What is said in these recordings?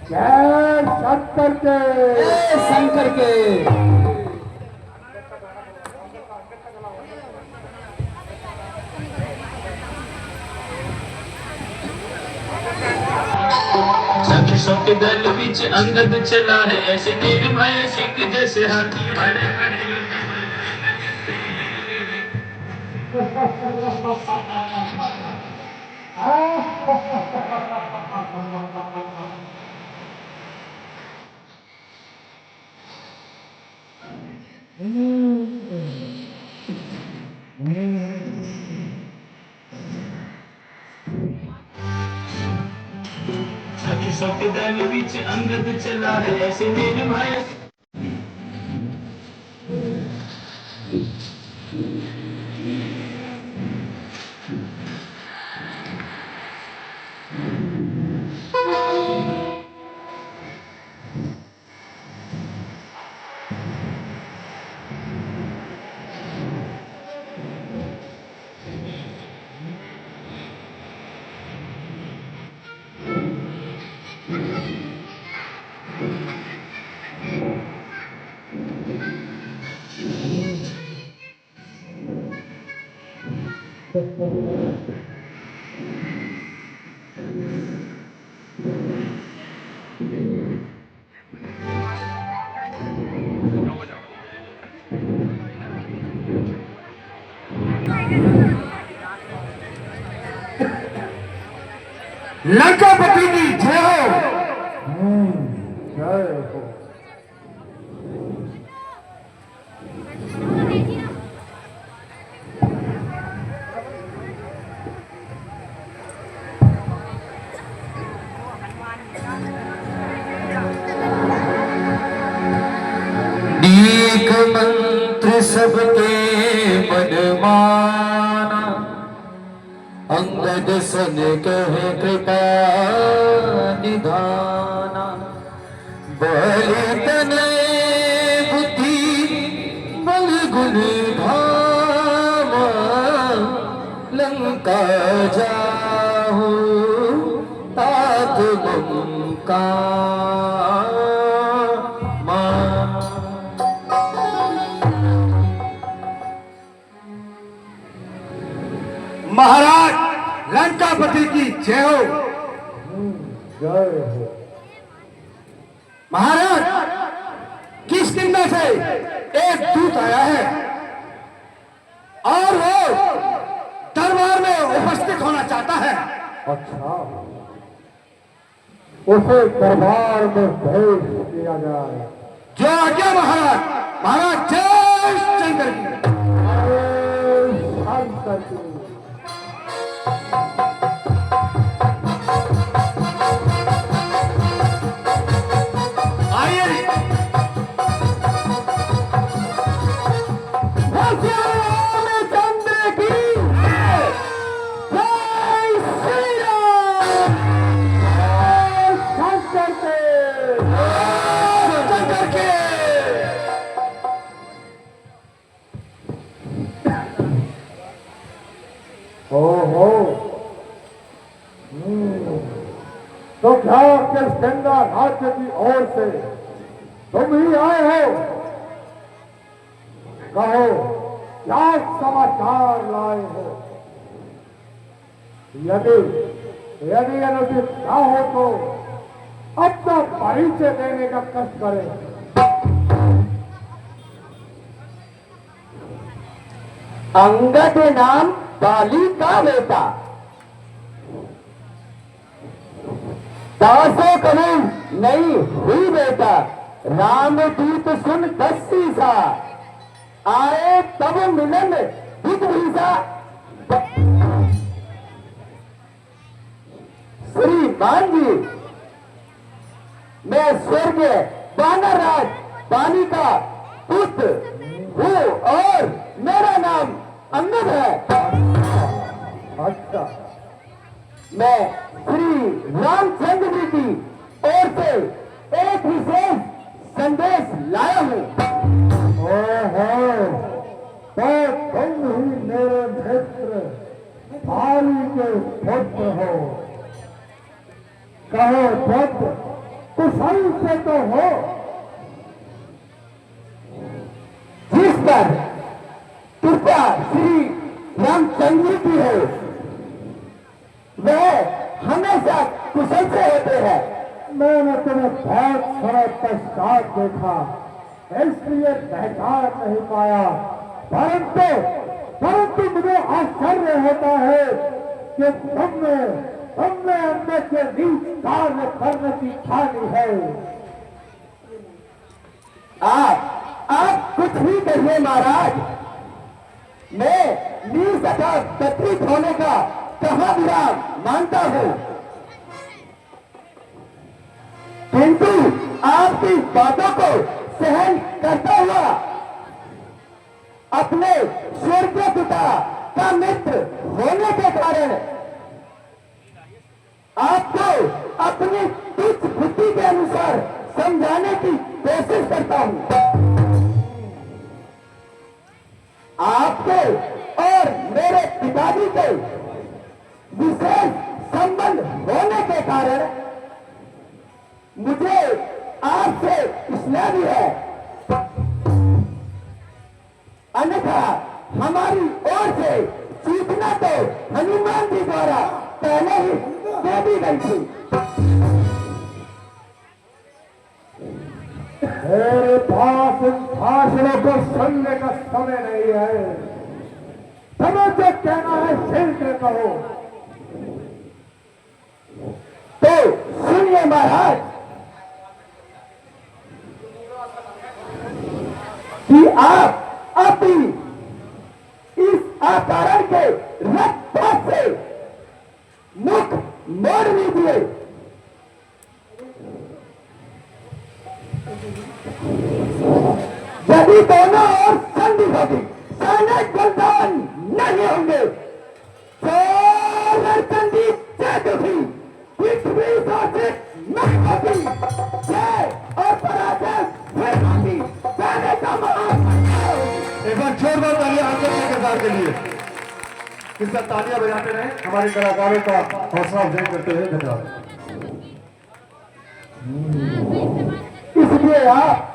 जय शंकर के, जय शंकर के। सखियों के दल बीच अंगद चला है, ऐसे निर्भय सिंह जैसे हाथी बड़े बड़े। सखियों के दल बीच अंगद चला है, ऐसे निर्भय। लंकापति की जय हो। जय हो। एक मंत्र सबके मनमाना, अंगद सन कहे कृपा निधाना। बलि तने बुद्धि बल गुण धामा, लंका जाहु तात लंका। महाराज लंकापति की जय हो। जय हो। महाराज किष्किंधा से एक दूत आया है और वो दरबार में उपस्थित होना चाहता है। अच्छा, उसे दरबार में भेज दिया जाए। जो आज्ञा महाराज। महाराज जय शंकर की। शंकर की। ओहो, तो क्या किष्किंधा राज्य की ओर से तुम ही आए हो? कहो क्या समाचार लाए हो? यदि यदि अनुचित ना हो तो अपना परिचय देने का कष्ट करें। अंगद नाम बाली का बेटा, दासों कभी नहीं हुई बेटा। रामदूत सुन 10 सीसा, आए तब मिलन विधीसा। श्रीमान जी, मैं स्वर्ग वानर राज पानी का पुत्र हूँ और मेरा नाम अंगद है। अच्छा, मैं श्री रामचंद्र जी की ओर से एक विशेष संदेश लाया हूँ। ओहो, तो तुम ही मेरे भेद मित्र भाली के पुत्र हो। कहो पुत्र कुशल से तो हो। जिस पर कृपा श्री रामचंद्र की है वह हमेशा कुशल से होते हैं। मैंने तुम्हें बहुत समय पश्चात देखा, इसलिए पहचान नहीं पाया, परंतु मुझे आश्चर्य होता है कि तुमने अंदर से नीच कार्य करने की ठानी है। आप कुछ भी कहिए महाराज, मैं नीच तथा तत्विक होने का कहाँ विराम मानता हूँ, किंतु आपकी बातों को सहन करता हुआ अपने स्वर्गीय पिता का मित्र होने के कारण आपको अपनी तुच्छ बुद्धि के अनुसार समझाने की कोशिश करता हूं। आपके और मेरे पिताजी के विशेष संबंध होने के कारण मुझे आपसे स्नेह भी है, अन्यथा हमारी ओर से सूचना तो हनुमान जी द्वारा पहले ही दे दी गई थी। मेरे पास इन भाषणों को सुनने का समय नहीं है। तुम्हें जो कहना है शीघ्र कहो। तो सुनिए महाराज कि आप अपनी इस आचरण के रक्त से मुख मोड़ लीजिए। यदि दोनों ओर संधि होगी, सैनिक बलिदान नहीं होंगे, तो संधि चेतुकी पृथ्वी शासित नहीं होगी, जय और पराजय फिर होगी। कहने का महान एक बार जोरदार तालियां हम लोग के साथ के लिए। इस बार तालियां बजाते रहे, हमारे कलाकारों का हौसला अफजाई करते हुए। धन्यवाद। इसलिए आप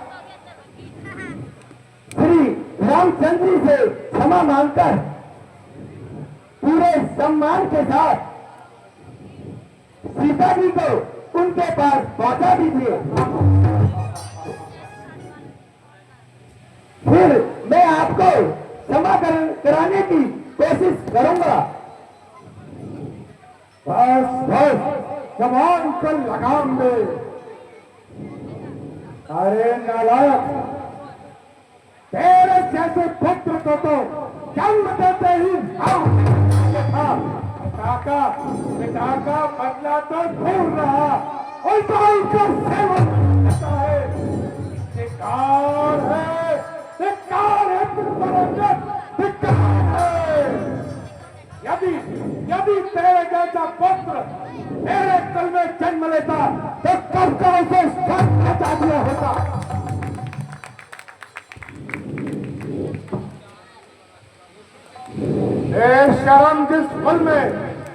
श्री रामचंद्र जी से क्षमा मांगकर पूरे सम्मान के साथ सीता जी को उनके पास पहुंचा दीजिए। फिर मैं आपको क्षमा कराने की कोशिश करूंगा। बस जवान को लगाम दे। अरे नालायक, तेरे जैसे पुत्र को तो जन्म देते ही पिता का बदला तो भूल रहा, उल्टा उनका सेवन करता है। धिक्कार है, धिक्कार है, धिक्कार है। यदि तेरे जैसा पुत्र मेरे कल में जन्म लेता तो कब का उसे हटा दिया होता। शर्म जिस फल में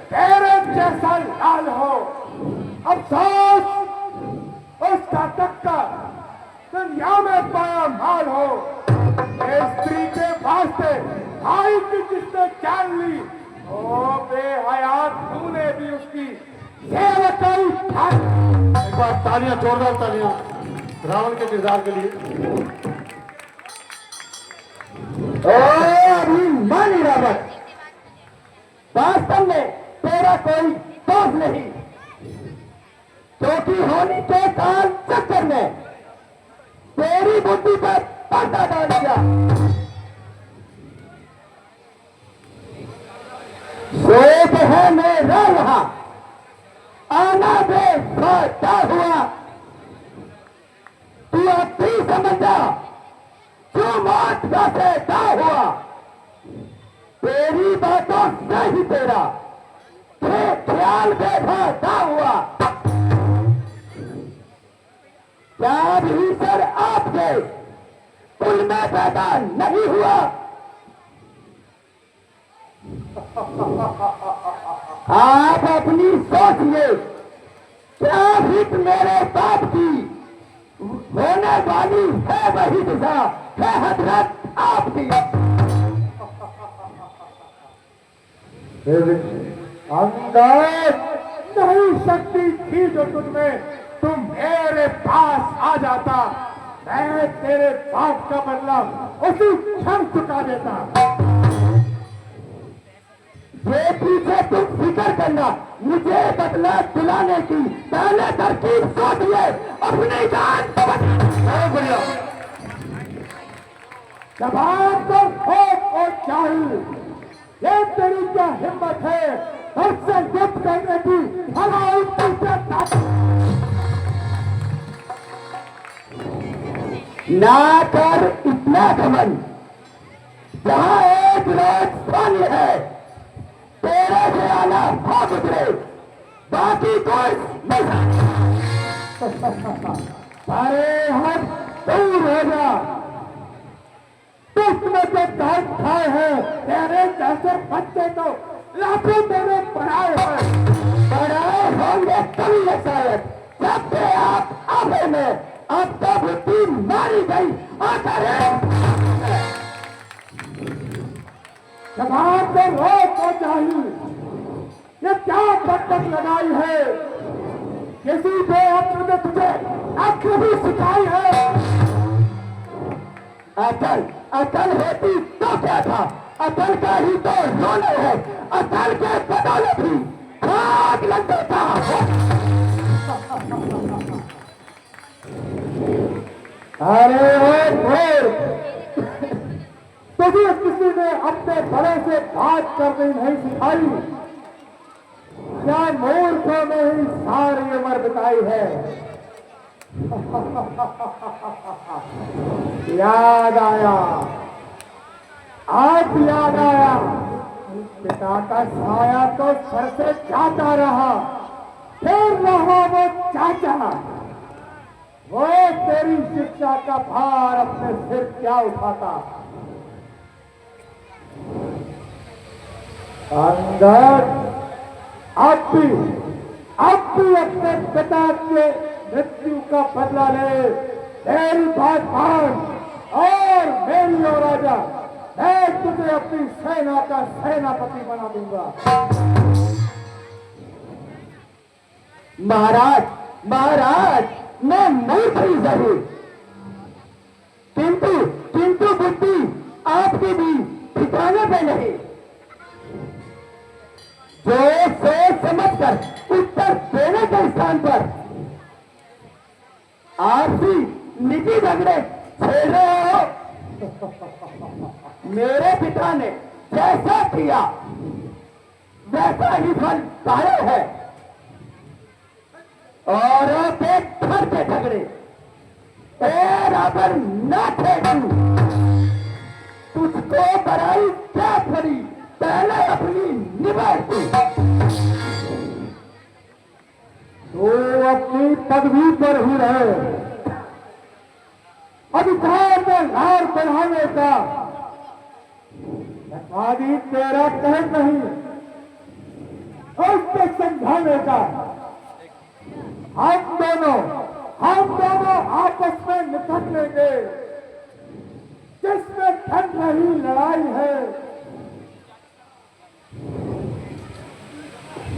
तेरे जैसा लाल हो, अफसोस उसका टक्का दुनिया में पाया माल हो। स्त्री के वास्ते भाई की जिसने जान ली, ओ बेहयात तूने भी उसकी सेवकाई ठान। एक बार तालियां, जोरदार तालियां रावण के किरदार के लिए। अभिमानी रावण, वास्तव में तेरा कोई दोष नहीं, क्योंकि होनी के काल चक्कर में तेरी बुद्धि पर पर्दा डाल दिया। सोच है मेरा वहां आना बेफायदा हुआ, तू अब भी समझा जो मौत का पैदा हुआ। तेरी बातों से ही तेरा ख्याल बेफायदा हुआ। क्या भीतर आपके कुल में पैदा नहीं हुआ? आप अपनी सोचिए, क्या हित मेरे बाप की होने वाली है वही दिशा है हजरत आपकी। अंदर नहीं शक्ति थी जो तुझमें, तुम मेरे पास आ जाता, मैं तेरे बाप का बदला उसी क्षण चुका देता। ये पीछे तुम फिक्र करना, मुझे बदला दिलाने की पहले तरकीब सोचिए, अपनी जान तो बचा। जवाब तो खोप और चाहिए, ये तेरी क्या हिम्मत है उससे युद्ध करने की? हमारी ना कर इतना घमंड, जहां एक रोज पानी है तेरे से आना हो गुजरे, बाकी कोई नहीं। अरे हम दूर हो जा, तुमने जो दांत खाए हैं तेरे जैसे बच्चे तो लाखों तेरे पढ़ाए हैं। बड़ाए होंगे कभी ये शायद, जब से आप आगे में अब तो बुद्धि मारी गई आकर जवाब तो रोक को चाहिए, ये क्या बंधक लगाई है? किसी को अपने ने तुझे अक्ल भी सिखाई है? अकल अकल होती तो क्या था, अकल का ही तो रोने है, अकल के बदौलत ही खाक लग देता। अरे ओ तुझे किसी ने अपने बड़े से बात करनी नहीं सिखाई? क्या मूर्खों ने ही सारी उम्र बिताई है? याद आया, आज याद आया, पिता का साया तो सर से जाता रहा, फिर रहा वो चाचा, वो तेरी शिक्षा का भार अपने सिर क्या उठाता। अंदर अब भी अपने पिता के मृत्यु का बदला ले, मेरी बात मान और मेरी और राजा, मैं तुझे अपनी सेना का सेनापति बना दूंगा। महाराज महाराज, मैं मूर्ख ही जरूर, किंतु किंतु बुद्धि आपकी भी ठिकाने पे नहीं। जो सोच समझ कर उत्तर देने के स्थान पर आपसी निजी झगड़े छेड़ रहे हो। मेरे पिता ने जैसा किया वैसा ही फल पाया है, औरों के घर के झगड़े तेरा पर न ठेकू, तुझको बड़ाई क्या पड़ी, पहले अपनी निभाई तू। तो अपनी पदवी पर ही रहे, अधिकार में लार बढ़ाने का आदि तेरा कह नहीं, उसको समझाने का। हम दोनों आपस में निपट लेंगे, जिसमें ठन रही लड़ाई है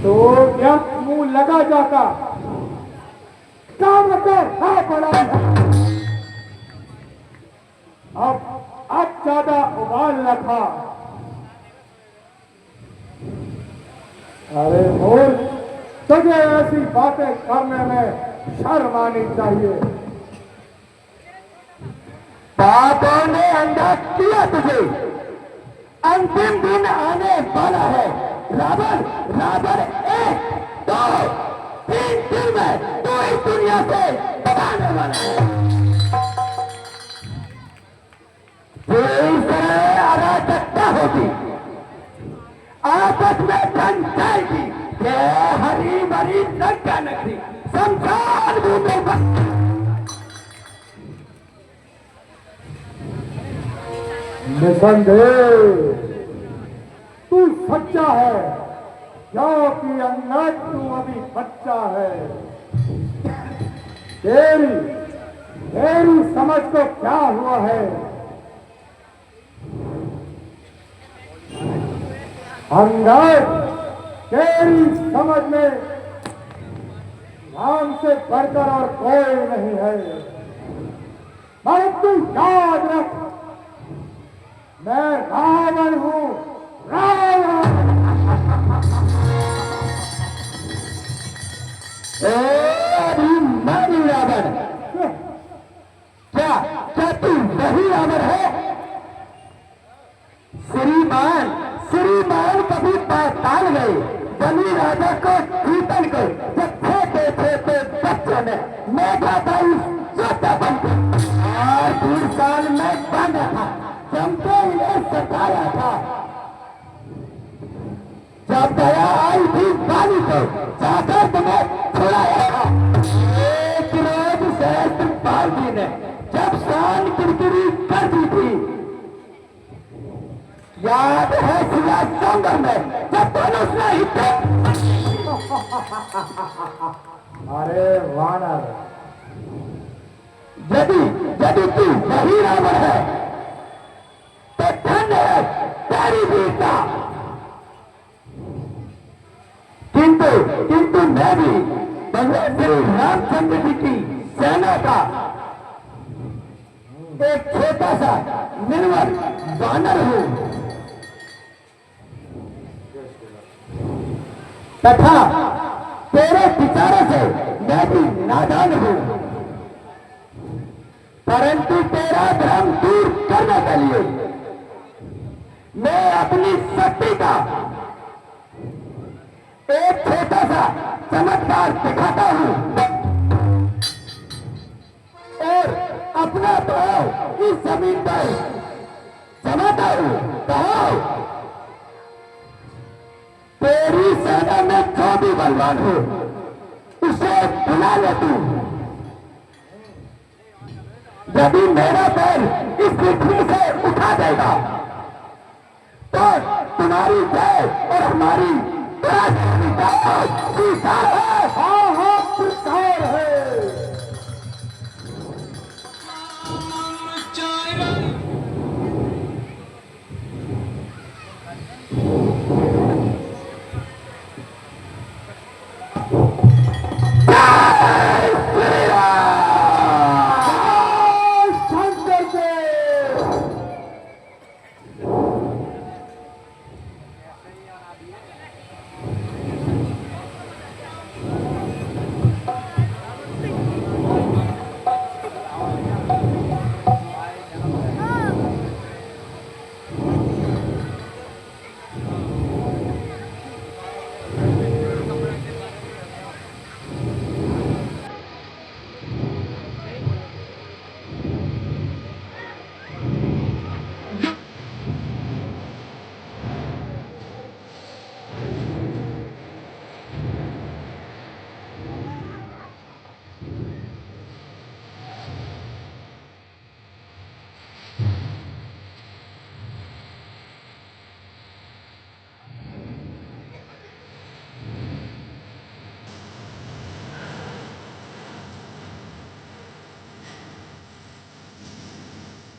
तो व्यर्थ मुंह लगा जाता, काम को ना पड़ा है। अब ज्यादा उबाल रखा। अरे मूर्ख, तुझे ऐसी बातें करने में शर्म आनी चाहिए। पापों ने अंधा किया तुझे, अंतिम दिन आने वाला है। रावण रावण 1 2 3 दिन में तू इस दुनिया से जाने वाला है। अराजकता होगी, आपस में जंग जाएगी, ये हरी भरी लंका नगरी शमशान भूमि पर निसंदेह तू सच्चा है, क्योंकि अंगद तू अभी बच्चा है। तेरी तेरी समझ को क्या हुआ है? अंगद, तेरी समझ में राम से बढ़कर और कोई नहीं है। पर तू याद रख, मैं रावण हूं, रावण। मानी रावण, क्या क्या तू वही रावण है? श्रीमान श्रीमान कभी पाताल गए, बलि राजा को पीतन को जब थे बच्चों ने मैं जाता हूँ सोता बनकर, और 2 साल में बांधा था, चमके इन्हें सताया था। जब दया आई थी बाली को जाकर तुम्हें छुड़ाया था। एक रोज सहस्त्रपाल जी ने जब शान किरकिरी कर दी थी, याद है सिया जंगल में जब धनुष नहीं थे। अरे वानर, यदि यदि तू वही रावण है तो धन्य है तेरी वीरता। किंतु किंतु मैं भी भगवान श्री रामचंद्र जी की सेना का एक छोटा सा निर्मल वानर हूं, तथा तेरे विचारों से मैं भी नादान हूं, परंतु तेरा भ्रम दूर करने के लिए मैं अपनी शक्ति का एक छोटा सा चमत्कार दिखाता हूं और अपना पांव इस जमीन पर जमाता हूं। कहो, तेरी सेना में जो भी बलवान हो उसे बुला ले तू। यदि मेरा पैर इस पृथ्वी से उठा देगा तो तुम्हारी जय और हमारी स्वीकार है। हाँ हाँ स्वीकार है।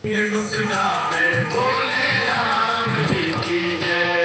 ये लुटना में बोले राम जी की जय।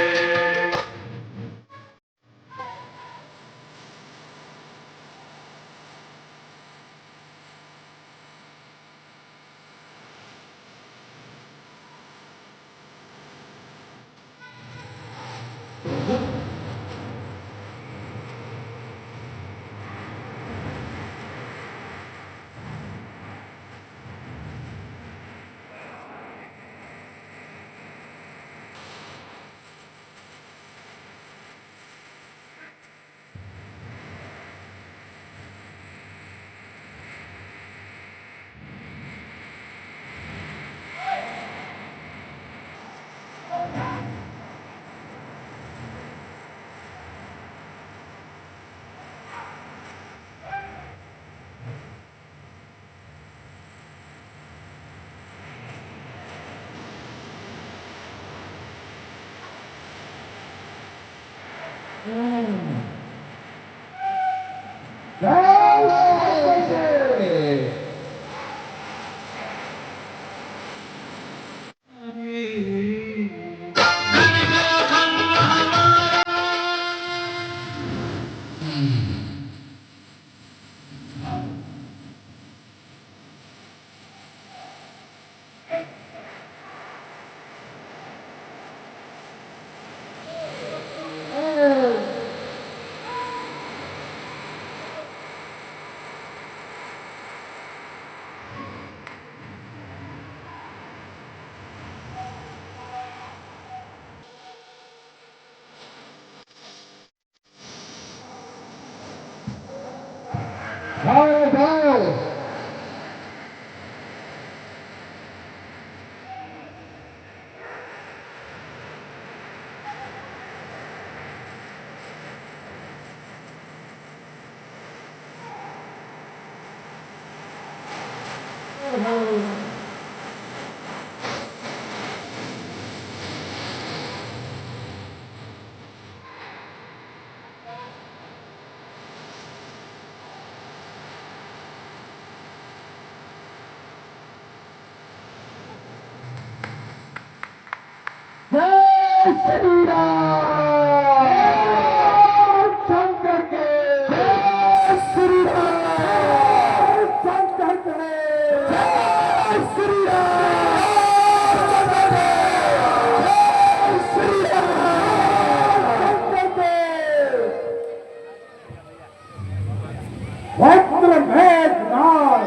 वस्त्र मेघनाथ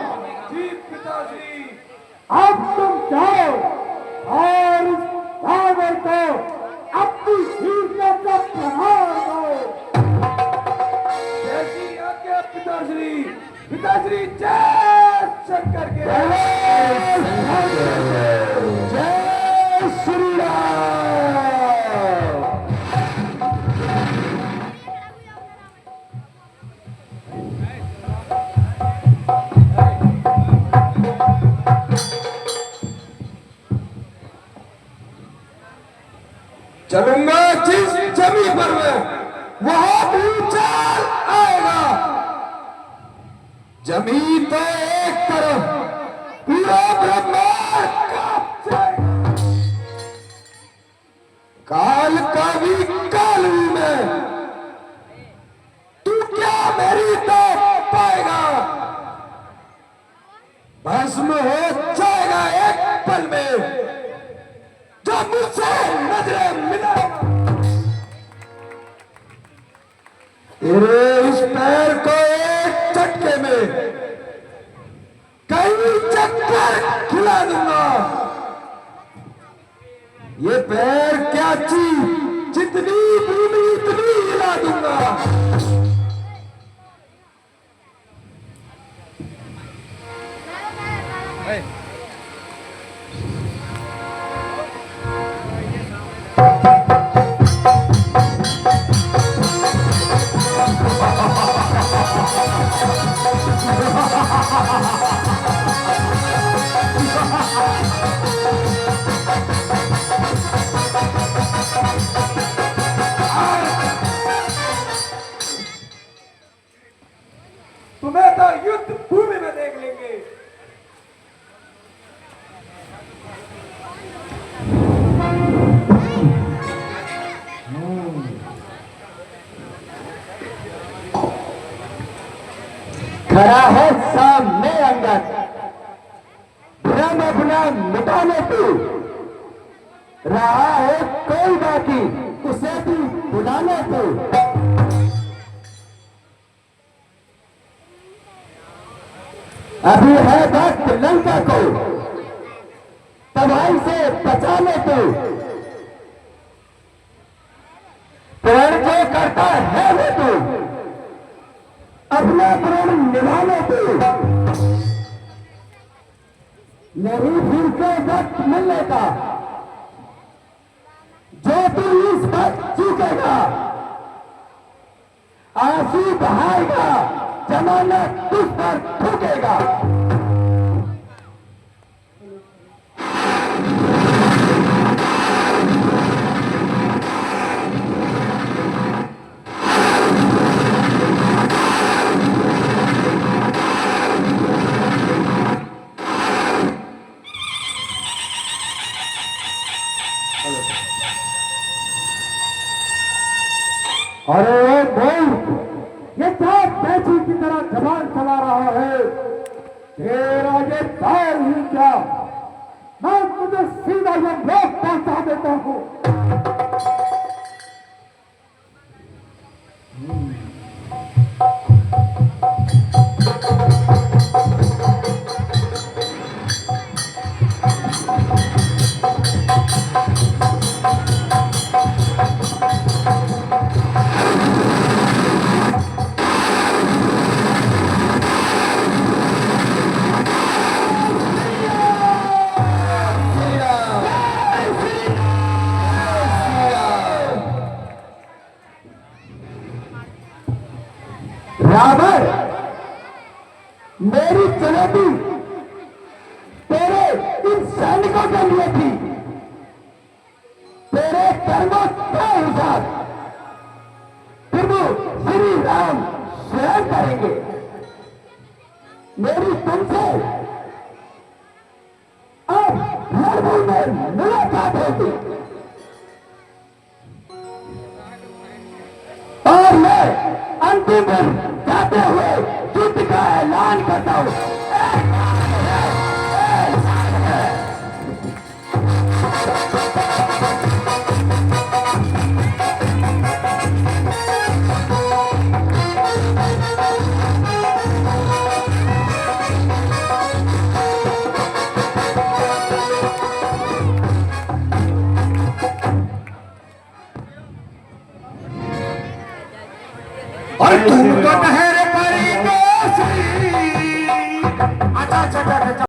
जी पिताजी, अब तुम जाओ और इस सागर को अपनी वीरता का प्रहार दो। जैसी आज्ञा पिताश्री। पिताश्री जय शंकर के जय श्री राम। चलूंगा जिस जमी पर मैं, वहां भूचाल आएगा। जमी तो एक तरफ, पूरा ब्रह्मांड कांप जाएगा। काल का भी काल हूं मैं, तू क्या मेरी तो पाएगा। भस्म हो जाएगा एक पल में जब मुझसे नजरें मिलाएगा। तेरे इस पैर को एक झटके में कई चक्कर खिला दूंगा। ये पैर क्या चीज, जितनी भूमि इतनी हिला दूंगा। तुम्हें तो युद्ध भूमि में देख लेंगे। खड़ा है सामने अंगद, भ्रम अपना मिटाने तू। रहा है कोई बाकी, उसे भी बुलाने तू। अभी है वक्त लंका को तबाही से बचाने तू। प्रण जो करता है वो तू, अपना प्रण निभाने तू। नहीं फिर से वक्त मिलने का, जो तू इस वक्त चूकेगा। आंसू बहाएगा, जमाना तुझ पर थूकेगा। अरे बोल, ये क्या बैठी की तरह जबान चला रहा है? तेरा ये पैर ही क्या, मैं तुझे सीधा ये लोग पहुंचा देता हूं। रावण, मेरी चुनौती तेरे इन सैनिकों के लिए थी। तेरे कर्मों के अनुसार प्रभु श्री राम स्वयं करेंगे। मेरी तुमसे अब रणभूमि में मुलाकात होगी और मैं अंतिम दिन जाते हुए युद्ध का ऐलान करता हूं। और तू कहता है